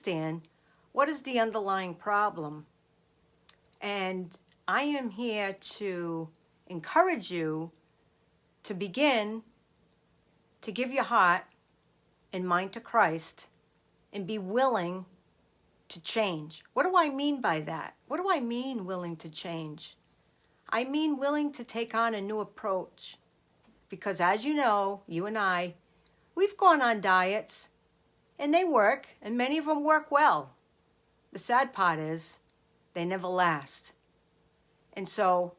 understand what is the underlying problem. And I am here to encourage you to begin to give your heart and mind to Christ and be willing to change. What do I mean by that? What do I mean willing to change? I mean willing to take on a new approach. Because as you know, you and I, we've gone on diets and they work, and many of them work well. The sad part is they never last. And so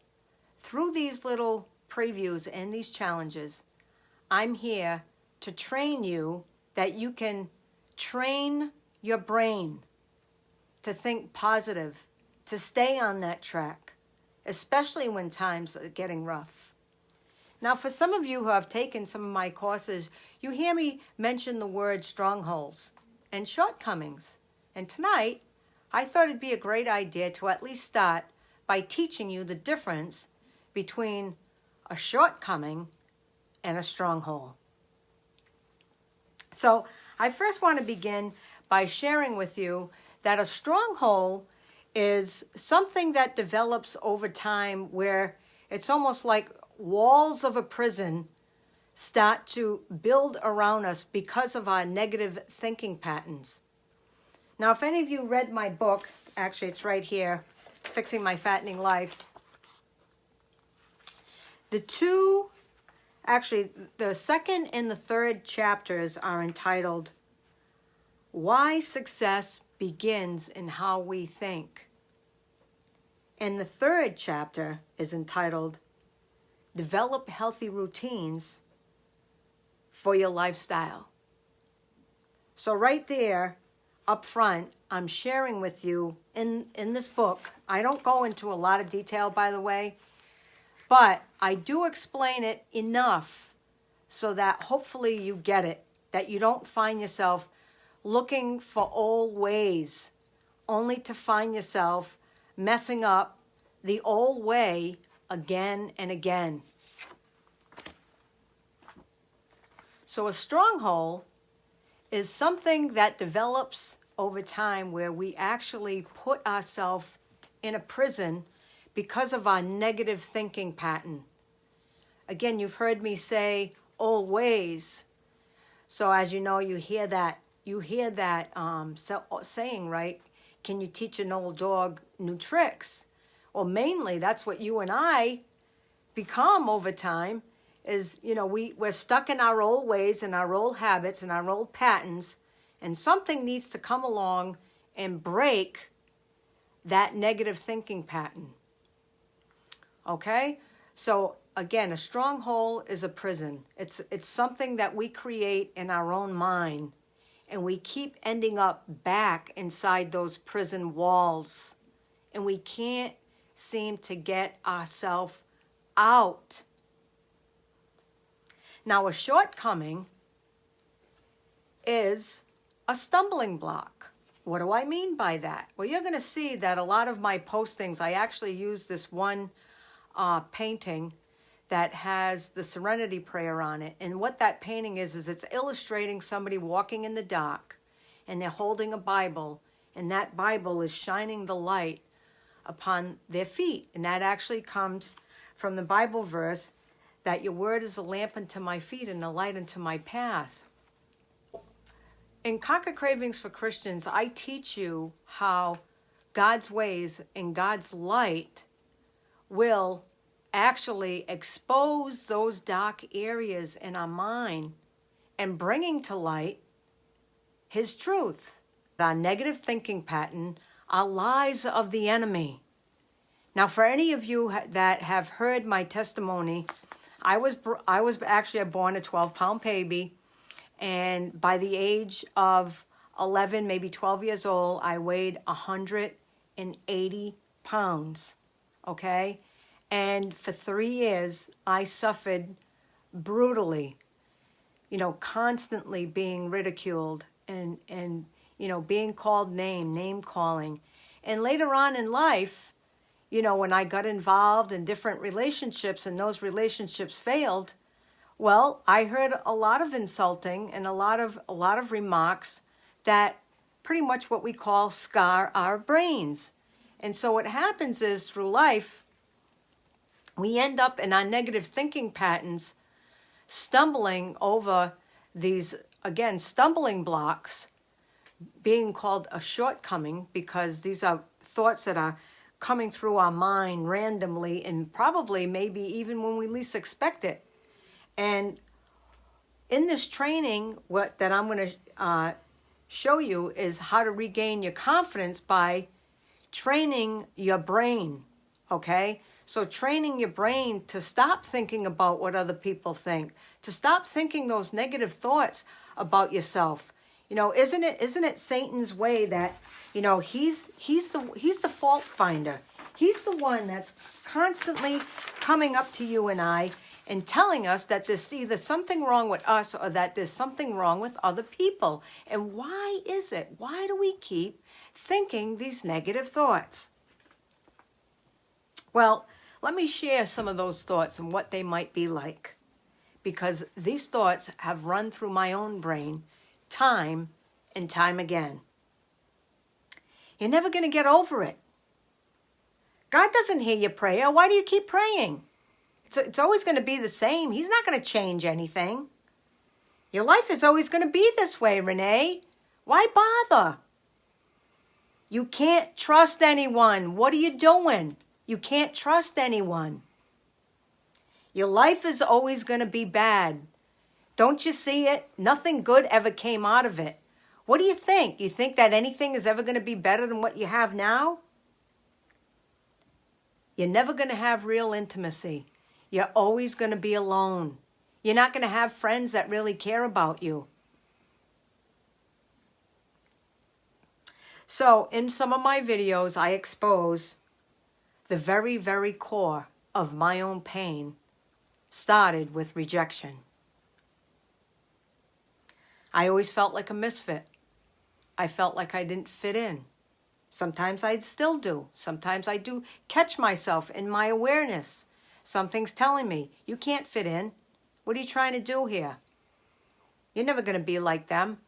through these little previews and these challenges, I'm here to train you that you can train your brain to think positive, to stay on that track, especially when times are getting rough. Now, for some of you who have taken some of my courses, you hear me mention the word strongholds and shortcomings. And tonight, I thought it'd be a great idea to at least start by teaching you the difference between a shortcoming and a stronghold. So I first want to begin by sharing with you that a stronghold is something that develops over time where it's almost like walls of a prison start to build around us because of our negative thinking patterns. Now, if any of you read my book, actually it's right here, Fixing My Fattening Life, the second and the third chapters are entitled, Why Success Begins in How We Think. And the third chapter is entitled, Develop Healthy Routines for Your Lifestyle. So right there, up front, I'm sharing with you in this book. I don't go into a lot of detail, by the way, but I do explain it enough so that hopefully you get it, that you don't find yourself looking for old ways only to find yourself messing up the old way again and again. So a stronghold is something that develops over time where we actually put ourselves in a prison because of our negative thinking pattern. Again, you've heard me say old ways. So as you know, you hear that saying, right? Can you teach an old dog new tricks? Well, mainly that's what you and I become over time is, we're stuck in our old ways and our old habits and our old patterns, and something needs to come along and break that negative thinking pattern. Okay? So again, a stronghold is a prison. It's something that we create in our own mind, and we keep ending up back inside those prison walls, and we can't seem to get ourselves out. Now, a shortcoming is a stumbling block. What do I mean by that? Well, you're going to see that a lot of my postings, I actually use this one painting that has the Serenity Prayer on it. And what that painting is it's illustrating somebody walking in the dark, and they're holding a Bible, and that Bible is shining the light upon their feet. And that actually comes from the Bible verse that your word is a lamp unto my feet and a light unto my path. In Conquer Cravings for Christians, I teach you how God's ways and God's light will actually expose those dark areas in our mind and bringing to light His truth. Our negative thinking pattern are lies of the enemy. Now, for any of you that have heard my testimony, I was actually born a 12-pound baby, and by the age of 11, maybe 12 years old, I weighed 180 pounds, okay? And for 3 years, I suffered brutally, constantly being ridiculed and being called name calling. And later on in life, when I got involved in different relationships and those relationships failed, well, I heard a lot of insulting and a lot of remarks that pretty much what we call scar our brains. And so what happens is through life, we end up in our negative thinking patterns, stumbling over these, again, stumbling blocks, being called a shortcoming, because these are thoughts that are coming through our mind randomly and probably maybe even when we least expect it. And in this training, what that I'm going to show you is how to regain your confidence by training your brain, okay? So training your brain to stop thinking about what other people think, to stop thinking those negative thoughts about yourself. You know, isn't it Satan's way that, you know, he's the fault finder. He's the one that's constantly coming up to you and I and telling us that there's either something wrong with us or that there's something wrong with other people. And why is it? Why do we keep thinking these negative thoughts? Well, let me share some of those thoughts and what they might be like, because these thoughts have run through my own brain time and time again. You're never going to get over it. God doesn't hear your prayer. Why do you keep praying? It's always going to be the same. He's not going to change anything. Your life is always going to be this way, Renee. Why bother? You can't trust anyone. What are you doing? You can't trust anyone. Your life is always going to be bad. Don't you see it? Nothing good ever came out of it. What do you think? You think that anything is ever going to be better than what you have now? You're never going to have real intimacy. You're always going to be alone. You're not going to have friends that really care about you. So in some of my videos, I expose the very, very core of my own pain started with rejection. I always felt like a misfit. I felt like I didn't fit in. Sometimes I still do. Sometimes I do catch myself in my awareness. Something's telling me, you can't fit in. What are you trying to do here? You're never going to be like them.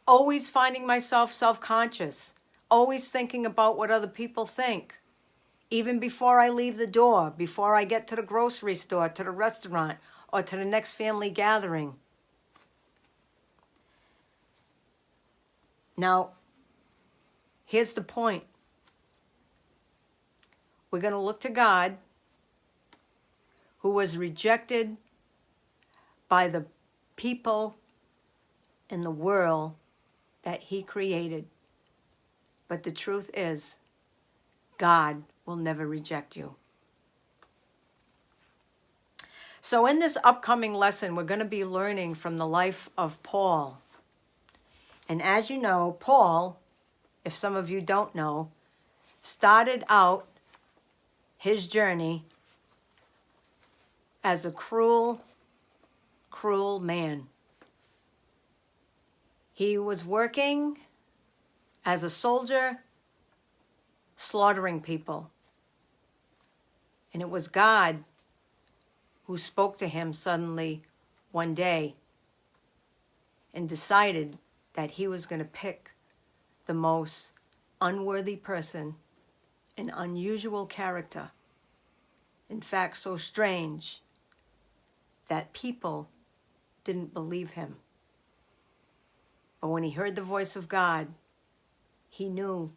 Always finding myself self-conscious. Always thinking about what other people think. Even before I leave the door, before I get to the grocery store, to the restaurant, or to the next family gathering. Now, here's the point. We're going to look to God, who was rejected by the people in the world that he created. But the truth is, God will never reject you. So in this upcoming lesson, we're going to be learning from the life of Paul. And as you know, Paul, if some of you don't know, started out his journey as a cruel, cruel man. He was working as a soldier, slaughtering people. And it was God who spoke to him suddenly one day and decided that he was going to pick the most unworthy person, an unusual character. In fact, so strange that people didn't believe him. But when he heard the voice of God, he knew,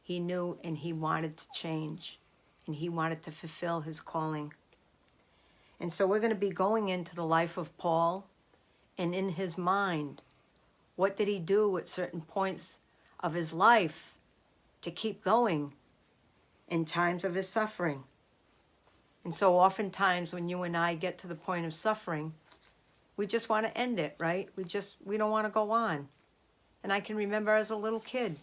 and he wanted to change, and he wanted to fulfill his calling. And so we're going to be going into the life of Paul, and in his mind, what did he do at certain points of his life to keep going in times of his suffering? And so oftentimes when you and I get to the point of suffering, we just want to end it, right? We don't want to go on. And I can remember as a little kid,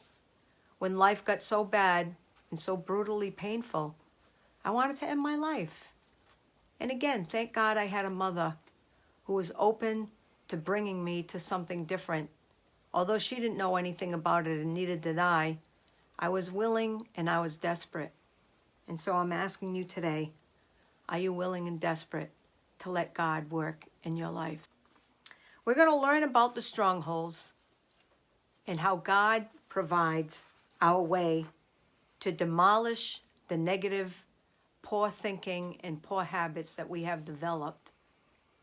when life got so bad and so brutally painful, I wanted to end my life. And again, thank God I had a mother who was open to bringing me to something different. Although she didn't know anything about it and neither did I was willing and I was desperate. And so I'm asking you today, are you willing and desperate to let God work in your life? We're going to learn about the strongholds and how God provides our way to demolish the negative, poor thinking and poor habits that we have developed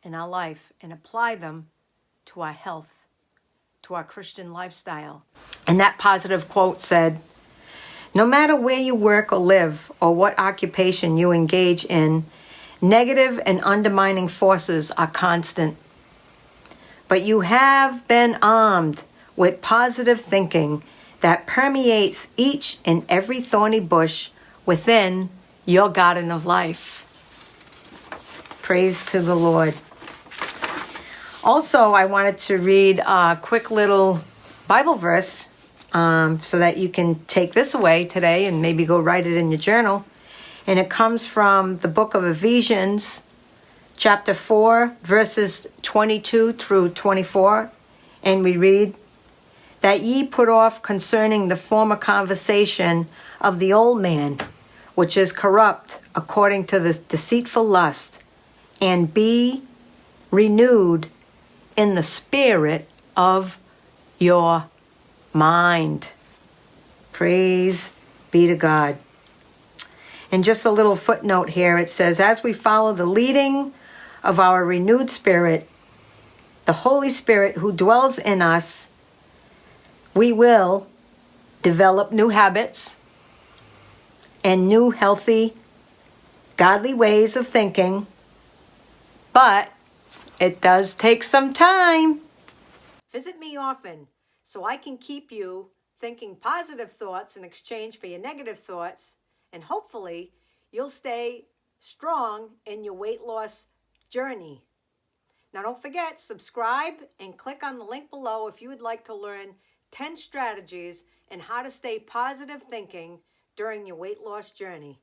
in our life and apply them to our health, to our Christian lifestyle. And that positive quote said, "No matter where you work or live or what occupation you engage in, negative and undermining forces are constant. But you have been armed with positive thinking that permeates each and every thorny bush within your garden of life." Praise to the Lord. Also, I wanted to read a quick little Bible verse so that you can take this away today and maybe go write it in your journal. And it comes from the book of Ephesians, chapter 4, verses 22 through 24. And we read, "That ye put off concerning the former conversation of the old man, which is corrupt according to the deceitful lust, and be renewed in the spirit of your mind." Praise be to God. And just a little footnote here, it says, as we follow the leading of our renewed spirit, the Holy Spirit who dwells in us, we will develop new habits and new healthy, godly ways of thinking, but it does take some time. Visit me often so I can keep you thinking positive thoughts in exchange for your negative thoughts, and hopefully you'll stay strong in your weight loss journey. Now don't forget, subscribe and click on the link below if you would like to learn 10 strategies and how to stay positive thinking during your weight loss journey.